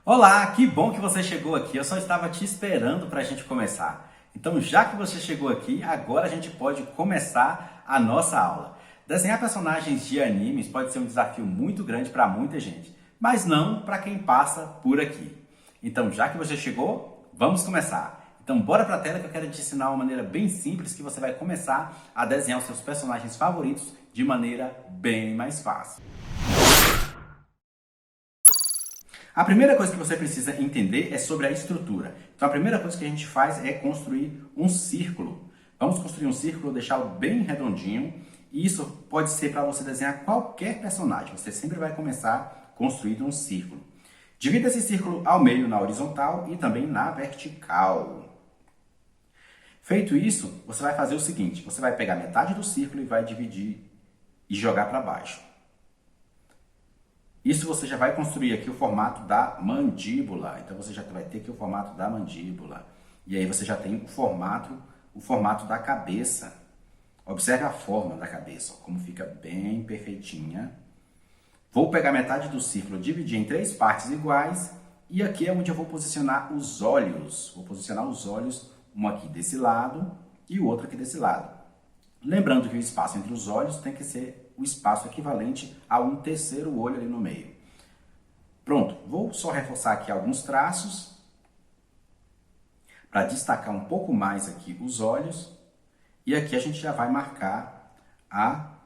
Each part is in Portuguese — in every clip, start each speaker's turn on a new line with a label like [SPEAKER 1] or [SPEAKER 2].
[SPEAKER 1] Olá, que bom que você chegou aqui. Eu só estava te esperando para a gente começar. Então, já que você chegou aqui, agora a gente pode começar a nossa aula. Desenhar personagens de animes pode ser um desafio muito grande para muita gente, mas não para quem passa por aqui. Então, já que você chegou, vamos começar. Então, bora para a tela que eu quero te ensinar uma maneira bem simples que você vai começar a desenhar os seus personagens favoritos de maneira bem mais fácil. A primeira coisa que você precisa entender é sobre a estrutura. Então a primeira coisa que a gente faz é construir um círculo. Vamos construir um círculo, deixá-lo bem redondinho. E isso pode ser para você desenhar qualquer personagem. Você sempre vai começar construindo um círculo. Divida esse círculo ao meio na horizontal e também na vertical. Feito isso, você vai fazer o seguinte. Você vai pegar metade do círculo e vai dividir e jogar para baixo. Isso você já vai construir aqui o formato da mandíbula. Então você já vai ter aqui o formato da mandíbula. E aí você já tem o formato da cabeça. Observe a forma da cabeça, ó, como fica bem perfeitinha. Vou pegar metade do círculo, dividir em 3 partes iguais. E aqui é onde eu vou posicionar os olhos. Vou posicionar os olhos, um aqui desse lado e o outro aqui desse lado. Lembrando que o espaço entre os olhos tem que ser o espaço equivalente a um terceiro olho ali no meio. Pronto, vou só reforçar aqui alguns traços para destacar um pouco mais aqui os olhos. E aqui a gente já vai marcar a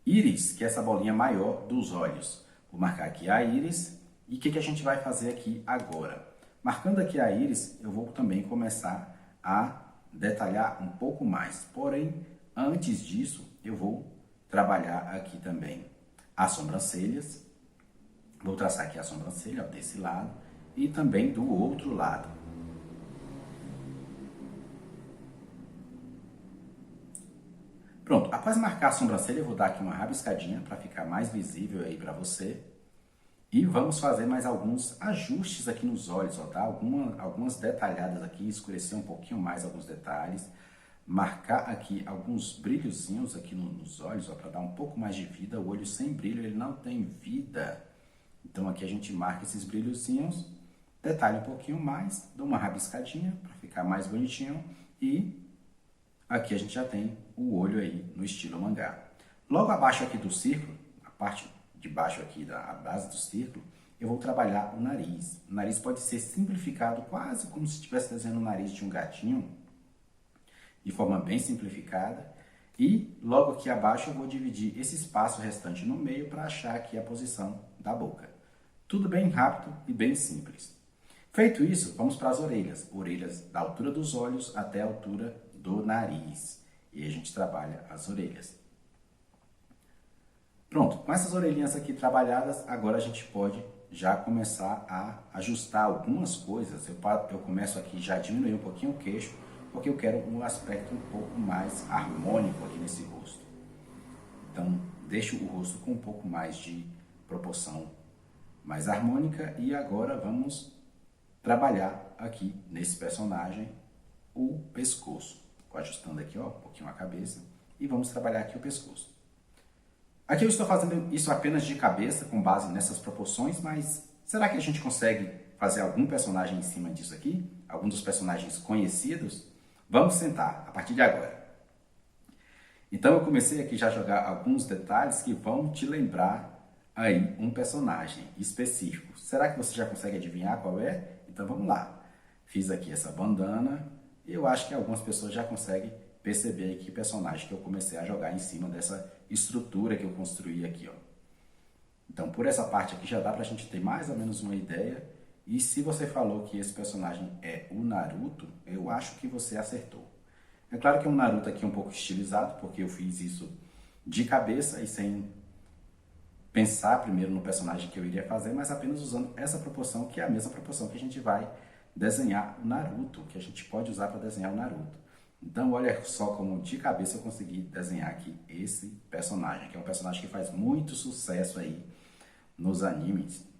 [SPEAKER 1] íris, que é essa bolinha maior dos olhos. Vou marcar aqui a íris. E o que a gente vai fazer aqui agora? Marcando aqui a íris, eu vou também começar a detalhar um pouco mais. Porém, antes disso, eu vou trabalhar aqui também as sobrancelhas. Vou traçar aqui a sobrancelha, ó, desse lado e também do outro lado. Pronto, após marcar a sobrancelha, eu vou dar aqui uma rabiscadinha para ficar mais visível aí para você. E vamos fazer mais alguns ajustes aqui nos olhos, ó, tá? Algumas detalhadas aqui, escurecer um pouquinho mais alguns detalhes. Marcar aqui alguns brilhozinhos aqui nos olhos, para dar um pouco mais de vida. O olho sem brilho, ele não tem vida. Então aqui a gente marca esses brilhozinhos, detalha um pouquinho mais, dá uma rabiscadinha para ficar mais bonitinho. E aqui a gente já tem o olho aí no estilo mangá. Logo abaixo aqui do círculo, a parte de baixo aqui da base do círculo, eu vou trabalhar o nariz. O nariz pode ser simplificado quase como se estivesse desenhando o nariz de um gatinho, de forma bem simplificada. E logo aqui abaixo eu vou dividir esse espaço restante no meio para achar aqui a posição da boca. Tudo bem rápido e bem simples. Feito isso, vamos para as orelhas. Orelhas da altura dos olhos até a altura do nariz. E a gente trabalha as orelhas. Pronto, com essas orelhinhas aqui trabalhadas, agora a gente pode já começar a ajustar algumas coisas. Eu começo aqui já a diminuir um pouquinho o queixo, porque eu quero um aspecto um pouco mais harmônico aqui nesse rosto. Então, deixo o rosto com um pouco mais de proporção mais harmônica. E agora vamos trabalhar aqui nesse personagem o pescoço. Ajustando aqui, ó, um pouquinho a cabeça. E vamos trabalhar aqui o pescoço. Aqui eu estou fazendo isso apenas de cabeça, com base nessas proporções, mas será que a gente consegue fazer algum personagem em cima disso aqui? Algum dos personagens conhecidos? Vamos sentar a partir de agora. Então eu comecei aqui já a jogar alguns detalhes que vão te lembrar aí um personagem específico. Será que você já consegue adivinhar qual é? Então vamos lá. Fiz aqui essa bandana e eu acho que algumas pessoas já conseguem perceber aí que personagem que eu comecei a jogar em cima dessa estrutura que eu construí aqui, ó. Então por essa parte aqui já dá pra gente ter mais ou menos uma ideia. E se você falou que esse personagem é o Naruto, eu acho que você acertou. É claro que é um Naruto aqui um pouco estilizado, porque eu fiz isso de cabeça e sem pensar primeiro no personagem que eu iria fazer, mas apenas usando essa proporção, que é a mesma proporção que a gente vai desenhar o Naruto, que a gente pode usar para desenhar o Naruto. Então olha só como de cabeça eu consegui desenhar aqui esse personagem, que é um personagem que faz muito sucesso aí nos animes.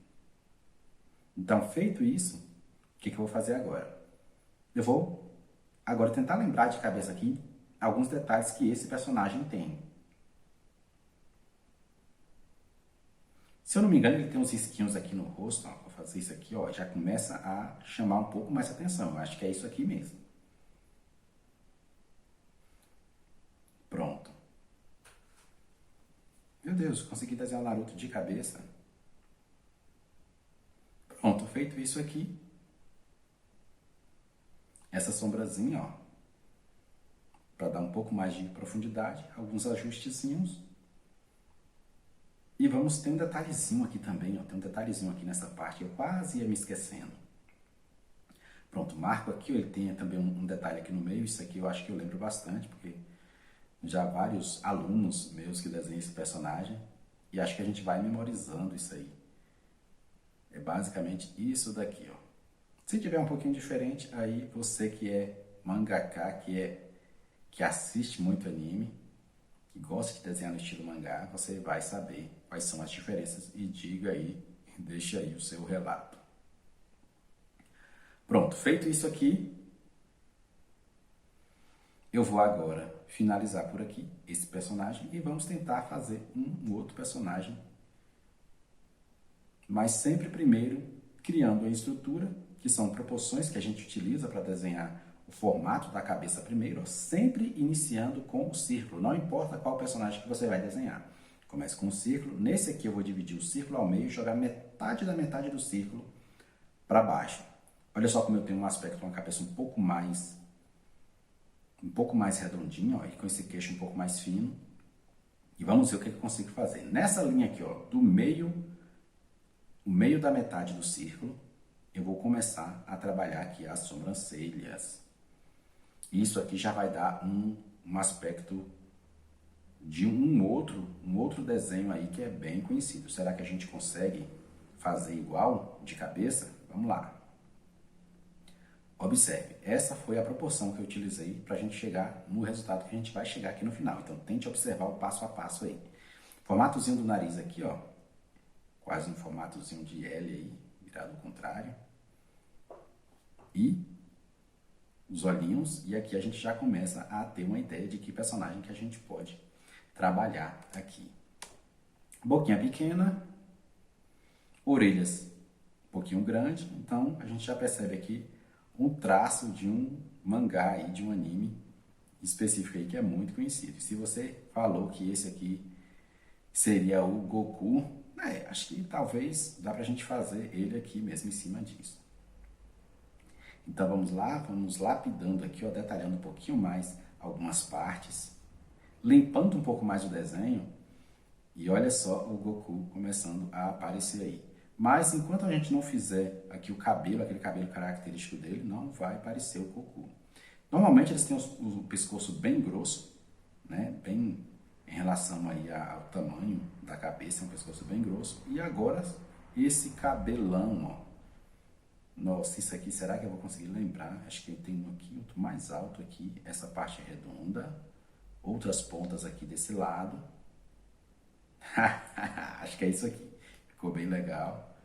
[SPEAKER 1] Então, feito isso, o que eu vou fazer agora? Eu vou agora tentar lembrar de cabeça aqui alguns detalhes que esse personagem tem. Se eu não me engano, ele tem uns risquinhos aqui no rosto, ó. Vou fazer isso aqui, ó, já começa a chamar um pouco mais a atenção. Eu acho que é isso aqui mesmo. Pronto. Meu Deus, consegui desenhar o Naruto de cabeça. Pronto, feito isso aqui. Essa sombrazinha, ó, para dar um pouco mais de profundidade, alguns ajustezinhos. E vamos ter um detalhezinho aqui também, ó, tem um detalhezinho aqui nessa parte, eu quase ia me esquecendo. Pronto, marco aqui, ele tem também um detalhe aqui no meio, isso aqui eu acho que eu lembro bastante, porque já vários alunos meus que desenham esse personagem, e acho que a gente vai memorizando isso aí. É basicamente isso daqui, ó. Se tiver um pouquinho diferente, aí você que é mangaka, que assiste muito anime, que gosta de desenhar no estilo mangá, você vai saber quais são as diferenças e diga aí, deixa aí o seu relato. Pronto, feito isso aqui, eu vou agora finalizar por aqui esse personagem e vamos tentar fazer um outro personagem, mas sempre primeiro criando a estrutura, que são proporções que a gente utiliza para desenhar o formato da cabeça primeiro, ó, sempre iniciando com o círculo, não importa qual personagem que você vai desenhar. Comece com o círculo, nesse aqui eu vou dividir o círculo ao meio e jogar metade da metade do círculo para baixo. Olha só como eu tenho um aspecto, uma cabeça um pouco mais redondinho, ó, e com esse queixo um pouco mais fino. E vamos ver o que eu consigo fazer. Nessa linha aqui, ó, do meio, o meio da metade do círculo, eu vou começar a trabalhar aqui as sobrancelhas. Isso aqui já vai dar um aspecto de um outro desenho aí que é bem conhecido. Será que a gente consegue fazer igual de cabeça? Vamos lá. Observe, essa foi a proporção que eu utilizei para a gente chegar no resultado que a gente vai chegar aqui no final. Então, tente observar o passo a passo aí. Formatozinho do nariz aqui, ó. Quase um formatozinho de L aí, virado ao contrário. E os olhinhos. E aqui a gente já começa a ter uma ideia de que personagem que a gente pode trabalhar aqui. Boquinha pequena. Orelhas um pouquinho grande. Então, a gente já percebe aqui um traço de um mangá aí, de um anime específico aí que é muito conhecido. Se você falou que esse aqui seria o Goku, acho que talvez dá pra gente fazer ele aqui mesmo em cima disso. Então vamos lá, vamos lapidando aqui, ó, detalhando um pouquinho mais algumas partes, limpando um pouco mais o desenho e olha só o Goku começando a aparecer aí. Mas enquanto a gente não fizer aqui o cabelo, aquele cabelo característico dele, não vai aparecer o Goku. Normalmente eles têm o pescoço bem grosso, né? Bem em relação aí ao tamanho da cabeça, é um pescoço bem grosso. E agora esse cabelão, ó. Nossa, isso aqui, será que eu vou conseguir lembrar? Acho que tem um aqui, outro mais alto aqui, essa parte é redonda, outras pontas aqui desse lado. Acho que é isso aqui. Ficou bem legal.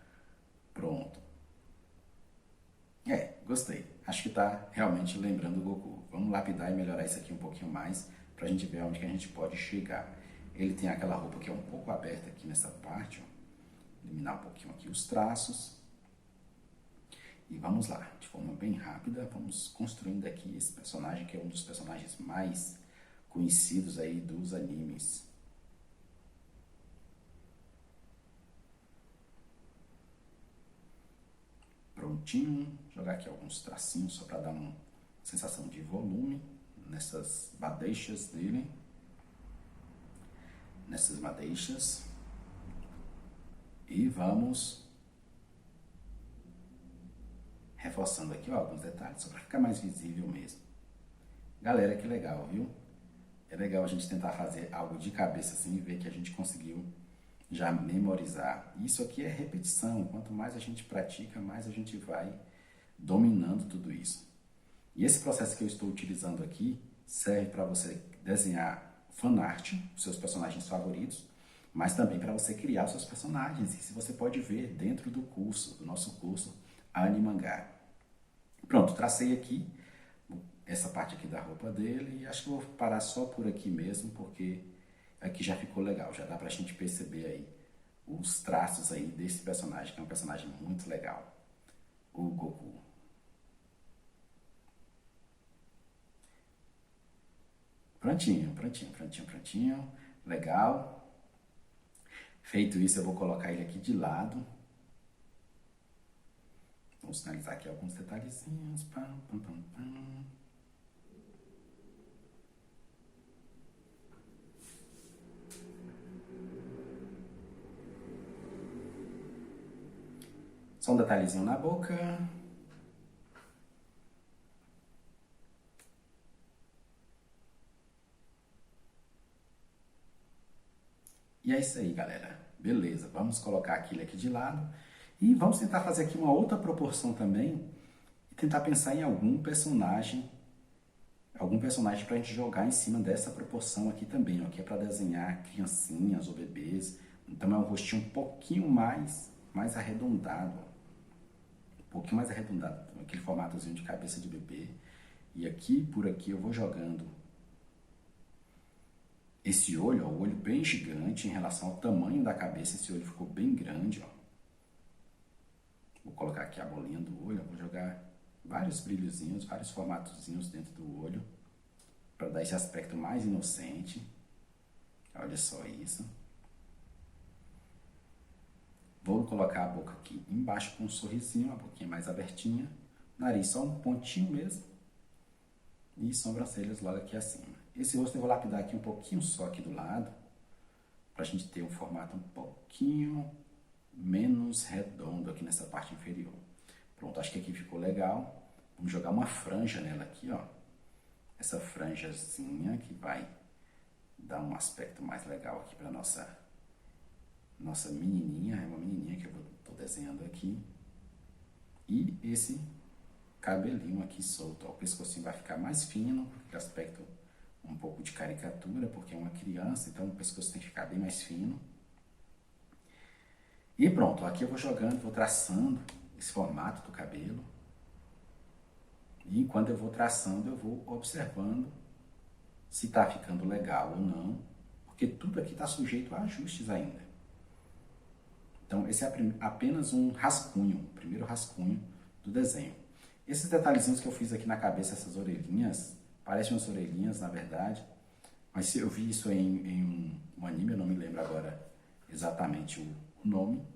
[SPEAKER 1] Pronto. Gostei. Acho que tá realmente lembrando o Goku. Vamos lapidar e melhorar isso aqui um pouquinho mais pra gente ver onde que a gente pode chegar. Ele tem aquela roupa que é um pouco aberta aqui nessa parte, ó. Eliminar um pouquinho aqui os traços. E vamos lá, de forma bem rápida, vamos construindo aqui esse personagem que é um dos personagens mais conhecidos aí dos animes. Prontinho, jogar aqui alguns tracinhos só para dar uma sensação de volume nessas madeixas dele. Nessas madeixas. E vamos reforçando aqui, ó, alguns detalhes, só para ficar mais visível mesmo. Galera, que legal, viu? É legal a gente tentar fazer algo de cabeça assim e ver que a gente conseguiu já memorizar. Isso aqui é repetição. Quanto mais a gente pratica, mais a gente vai dominando tudo isso. E esse processo que eu estou utilizando aqui serve para você desenhar fanart, os seus personagens favoritos, mas também para você criar os seus personagens. E se você pode ver dentro do curso, do nosso curso Animangá. Pronto, tracei aqui essa parte aqui da roupa dele e acho que vou parar só por aqui mesmo, porque aqui já ficou legal, já dá pra gente perceber aí os traços aí desse personagem, que é um personagem muito legal, o Goku. Prontinho, prontinho, prontinho, prontinho. Legal. Feito isso, eu vou colocar ele aqui de lado. Vamos finalizar aqui alguns detalhezinhos. Pam, pam, pam, pam. Só um detalhezinho na boca. E é isso aí, galera. Beleza, vamos colocar aquilo aqui de lado. E vamos tentar fazer aqui uma outra proporção também. E tentar pensar em algum personagem para a gente jogar em cima dessa proporção aqui também, ó, que é para desenhar criancinhas ou bebês. Então é um rostinho um pouquinho mais arredondado, ó. Um pouquinho mais arredondado, aquele formatozinho de cabeça de bebê. E aqui, por aqui, eu vou jogando esse olho, ó, o olho bem gigante em relação ao tamanho da cabeça. Esse olho ficou bem grande, ó. Vou colocar aqui a bolinha do olho, vou jogar vários brilhozinhos, vários formatozinhos dentro do olho, para dar esse aspecto mais inocente. Olha só isso. Vou colocar a boca aqui embaixo com um sorrisinho, a boquinha mais abertinha. Nariz só um pontinho mesmo. E sobrancelhas logo aqui acima. Esse rosto eu vou lapidar aqui um pouquinho só aqui do lado, para a gente ter um formato um pouquinho menos redondo aqui nessa parte inferior. Pronto, acho que aqui ficou legal. Vamos jogar uma franja nela aqui, ó. Essa franjazinha que vai dar um aspecto mais legal aqui para nossa menininha. É uma menininha que eu tô desenhando aqui. E esse cabelinho aqui solto, ó. O pescocinho vai ficar mais fino, aquele aspecto um pouco de caricatura, porque é uma criança, então o pescoço tem que ficar bem mais fino. E pronto, aqui eu vou jogando, vou traçando esse formato do cabelo. E enquanto eu vou traçando, eu vou observando se está ficando legal ou não, porque tudo aqui está sujeito a ajustes ainda. Então esse é apenas um rascunho, o primeiro rascunho do desenho. Esses detalhezinhos que eu fiz aqui na cabeça, essas orelhinhas, parecem umas orelhinhas na verdade, mas se eu vi isso em um anime, eu não me lembro agora exatamente o nome,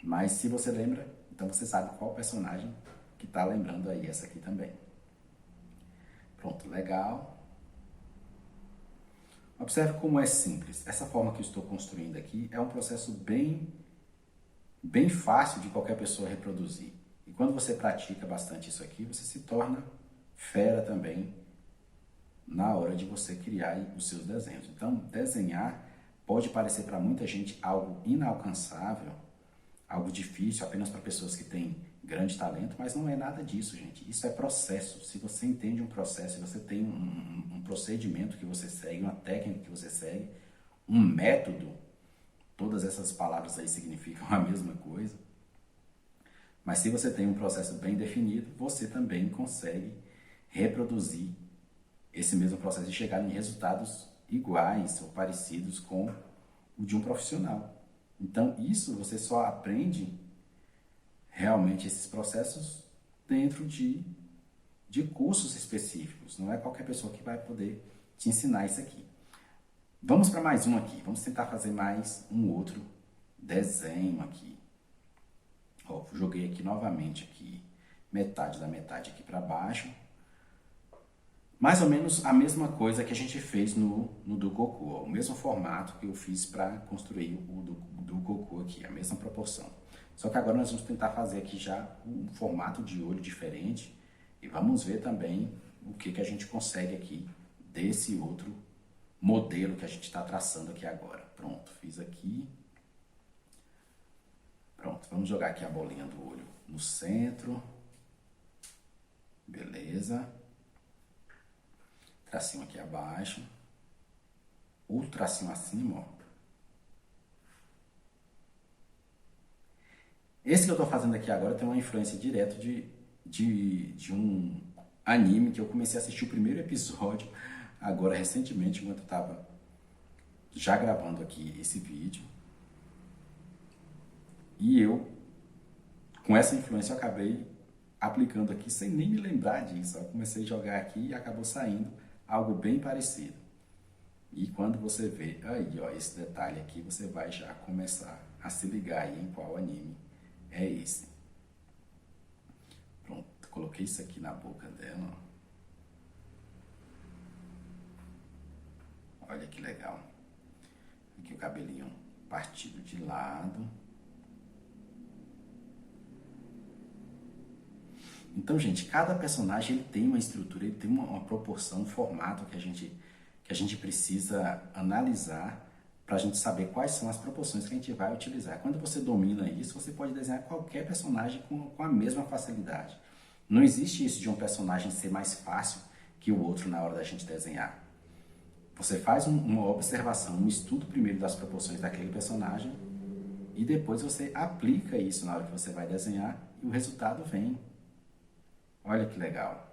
[SPEAKER 1] mas se você lembra, então você sabe qual personagem que está lembrando aí essa aqui também. Pronto, legal. Observe como é simples. Essa forma que eu estou construindo aqui é um processo bem fácil de qualquer pessoa reproduzir. E quando você pratica bastante isso aqui, você se torna fera também na hora de você criar os seus desenhos. Então, desenhar pode parecer para muita gente algo inalcançável, algo difícil apenas para pessoas que têm grande talento, mas não é nada disso, gente. Isso é processo. Se você entende um processo, se você tem um procedimento que você segue, uma técnica que você segue, um método, todas essas palavras aí significam a mesma coisa, mas se você tem um processo bem definido, você também consegue reproduzir esse mesmo processo e chegar em resultados iguais ou parecidos com o de um profissional. Então, isso você só aprende realmente esses processos dentro de cursos específicos. Não é qualquer pessoa que vai poder te ensinar isso aqui. Vamos para mais um aqui. Vamos tentar fazer mais um outro desenho aqui. Ó, joguei aqui novamente aqui, metade da metade aqui para baixo. Mais ou menos a mesma coisa que a gente fez no do Goku, ó, o mesmo formato que eu fiz para construir o do Goku aqui, a mesma proporção. Só que agora nós vamos tentar fazer aqui já um formato de olho diferente e vamos ver também o que a gente consegue aqui desse outro modelo que a gente está traçando aqui agora. Pronto, fiz aqui. Pronto, vamos jogar aqui a bolinha do olho no centro. Beleza. Tracinho aqui abaixo. Outro tracinho acima, ó. Esse que eu estou fazendo aqui agora tem uma influência direta de um anime que eu comecei a assistir o primeiro episódio agora recentemente, enquanto eu estava já gravando aqui esse vídeo. E eu, com essa influência, eu acabei aplicando aqui sem nem me lembrar disso. Eu comecei a jogar aqui e acabou saindo algo bem parecido. E quando você vê aí, ó, esse detalhe aqui, você vai já começar a se ligar aí em qual anime é esse. Pronto, coloquei isso aqui na boca dela, ó. Olha que legal. Aqui o cabelinho partido de lado. Então, gente, cada personagem ele tem uma estrutura, ele tem uma proporção, um formato que a gente precisa analisar para a gente saber quais são as proporções que a gente vai utilizar. Quando você domina isso, você pode desenhar qualquer personagem com a mesma facilidade. Não existe isso de um personagem ser mais fácil que o outro na hora da gente desenhar. Você faz uma observação, um estudo primeiro das proporções daquele personagem e depois você aplica isso na hora que você vai desenhar e o resultado vem. Olha que legal.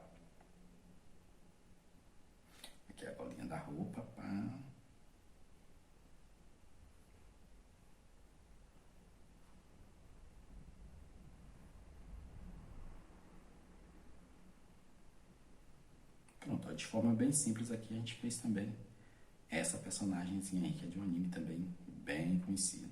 [SPEAKER 1] Aqui é a bolinha da roupa. Pá. Pronto, de forma bem simples aqui a gente fez também essa personagemzinha aí, que é de um anime também bem conhecido.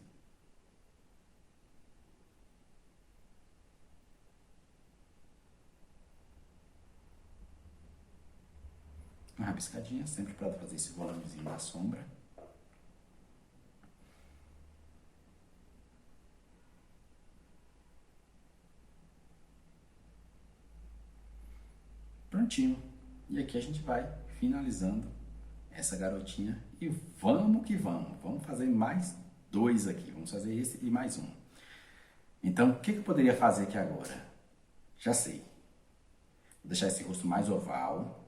[SPEAKER 1] Uma rabiscadinha, sempre para fazer esse volumezinho da sombra. Prontinho. E aqui a gente vai finalizando essa garotinha e vamos que vamos. Vamos fazer mais dois aqui. Vamos fazer esse e mais um. Então, o que eu poderia fazer aqui agora? Já sei. Vou deixar esse rosto mais oval.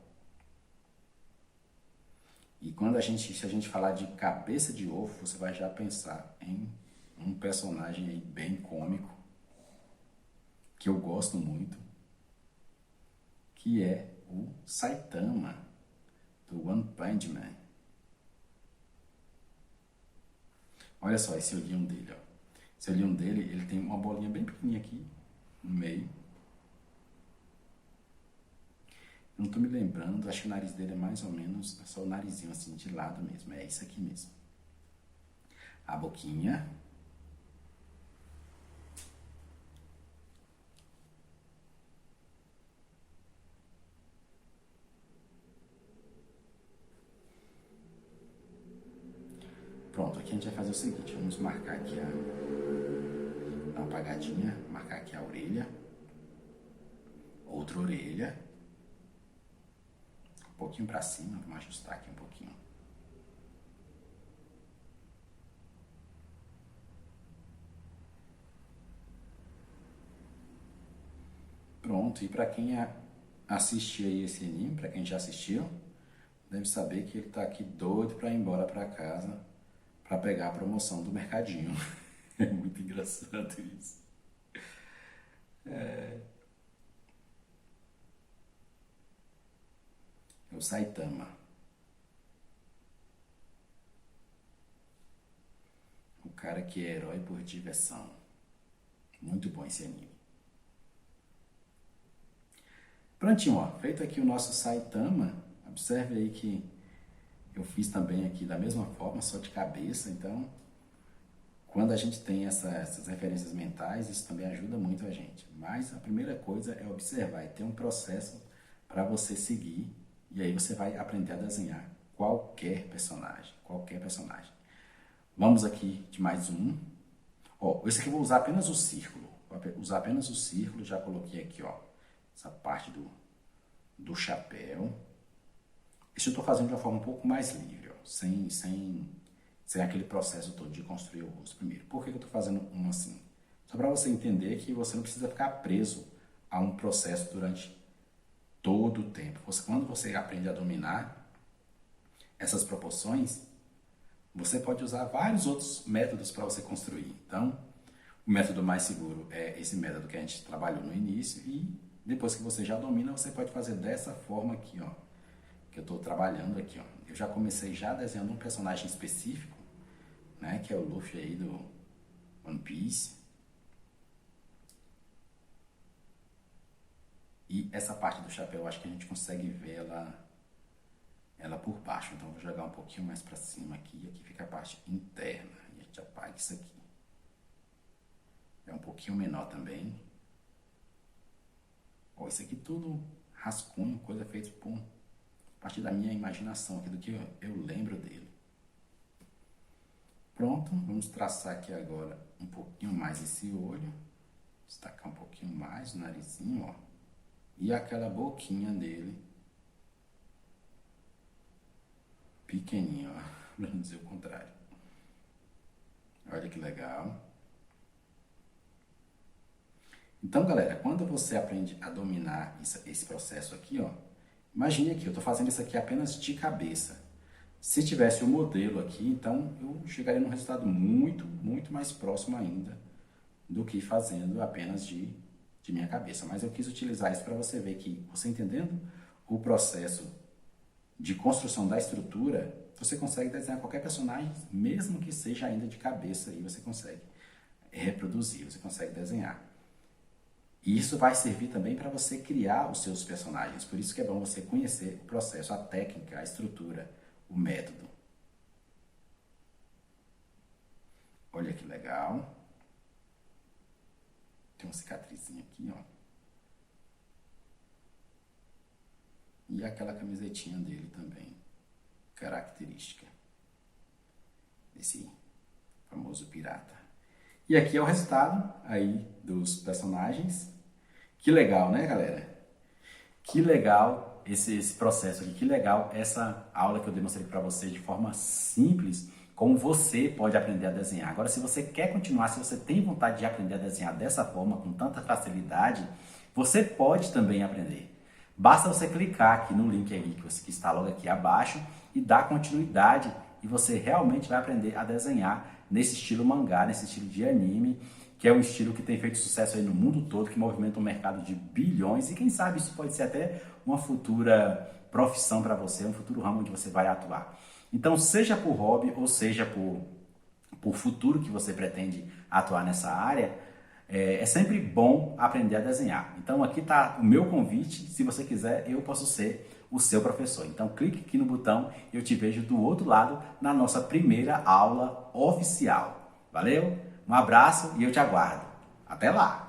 [SPEAKER 1] E quando se a gente falar de cabeça de ovo, você vai já pensar em um personagem aí bem cômico, que eu gosto muito, que é o Saitama, do One Punch Man. Olha só esse olhinho dele, ó. Esse olhinho dele, ele tem uma bolinha bem pequenininha aqui no meio. Não tô me lembrando, acho que o nariz dele é mais ou menos, só o narizinho assim de lado mesmo, é isso aqui mesmo. A boquinha. Pronto, aqui a gente vai fazer o seguinte, vamos marcar aqui dar uma apagadinha, marcar aqui a orelha, outra orelha, um pouquinho pra cima, vamos ajustar aqui um pouquinho. Pronto, e pra quem assistiu aí esse anime, pra quem já assistiu, deve saber que ele tá aqui doido pra ir embora pra casa pra pegar a promoção do mercadinho. É muito engraçado isso. É o Saitama. O cara que é herói por diversão. Muito bom esse anime. Prontinho, ó. Feito aqui o nosso Saitama. Observe aí que eu fiz também aqui da mesma forma, só de cabeça. Então, quando a gente tem essas referências mentais, isso também ajuda muito a gente. Mas a primeira coisa é observar e ter um processo para você seguir. E aí você vai aprender a desenhar qualquer personagem. Qualquer personagem. Vamos aqui de mais um. Ó, esse aqui eu vou usar apenas o círculo. Vou usar apenas o círculo. Já coloquei aqui, ó, essa parte do chapéu. Isso eu estou fazendo de uma forma um pouco mais livre, ó, sem aquele processo todo de construir o rosto primeiro. Por que eu estou fazendo um assim? Só para você entender que você não precisa ficar preso a um processo durante todo o tempo. Quando você aprende a dominar essas proporções, você pode usar vários outros métodos para você construir. Então, o método mais seguro é esse método que a gente trabalhou no início e depois que você já domina, você pode fazer dessa forma aqui, ó, que eu estou trabalhando aqui, ó. Eu já comecei já desenhando um personagem específico né? Que é o Luffy aí do One Piece. E essa parte do chapéu, acho que a gente consegue ver ela por baixo. Então, eu vou jogar um pouquinho mais pra cima aqui. E aqui fica a parte interna. E a gente apaga isso aqui. É um pouquinho menor também. Ó, isso aqui tudo rascunho, coisa feita por a partir da minha imaginação, aqui do que eu lembro dele. Pronto, vamos traçar aqui agora um pouquinho mais esse olho. Destacar um pouquinho mais o narizinho, ó. E aquela boquinha dele. Pequenininho, ó. Pra não dizer o contrário. Olha que legal. Então, galera, quando você aprende a dominar esse processo aqui, ó. Imagine aqui, eu estou fazendo isso aqui apenas de cabeça. Se tivesse o modelo aqui, então eu chegaria num resultado muito, muito mais próximo ainda do que fazendo apenas de minha cabeça. Mas eu quis utilizar isso para você ver que, você entendendo o processo de construção da estrutura, você consegue desenhar qualquer personagem, mesmo que seja ainda de cabeça, e você consegue reproduzir, você consegue desenhar. E isso vai servir também para você criar os seus personagens. Por isso que é bom você conhecer o processo, a técnica, a estrutura, o método. Olha que legal. Tem uma cicatrizinha aqui, ó. E aquela camisetinha dele também, característica desse famoso pirata. E aqui é o resultado aí dos personagens. Que legal, né, galera? Que legal esse processo aqui, que legal essa aula que eu demonstrei para vocês de forma simples, como você pode aprender a desenhar. Agora, se você quer continuar, se você tem vontade de aprender a desenhar dessa forma, com tanta facilidade, você pode também aprender. Basta você clicar aqui no link aí que está logo aqui abaixo e dar continuidade e você realmente vai aprender a desenhar nesse estilo mangá, nesse estilo de anime, que é um estilo que tem feito sucesso aí no mundo todo, que movimenta um mercado de bilhões e quem sabe isso pode ser até uma futura profissão para você, um futuro ramo onde você vai atuar. Então, seja por hobby ou seja por futuro que você pretende atuar nessa área, é sempre bom aprender a desenhar. Então, aqui está o meu convite. Se você quiser, eu posso ser o seu professor. Então, clique aqui no botão e eu te vejo do outro lado na nossa primeira aula oficial. Valeu? Um abraço e eu te aguardo. Até lá!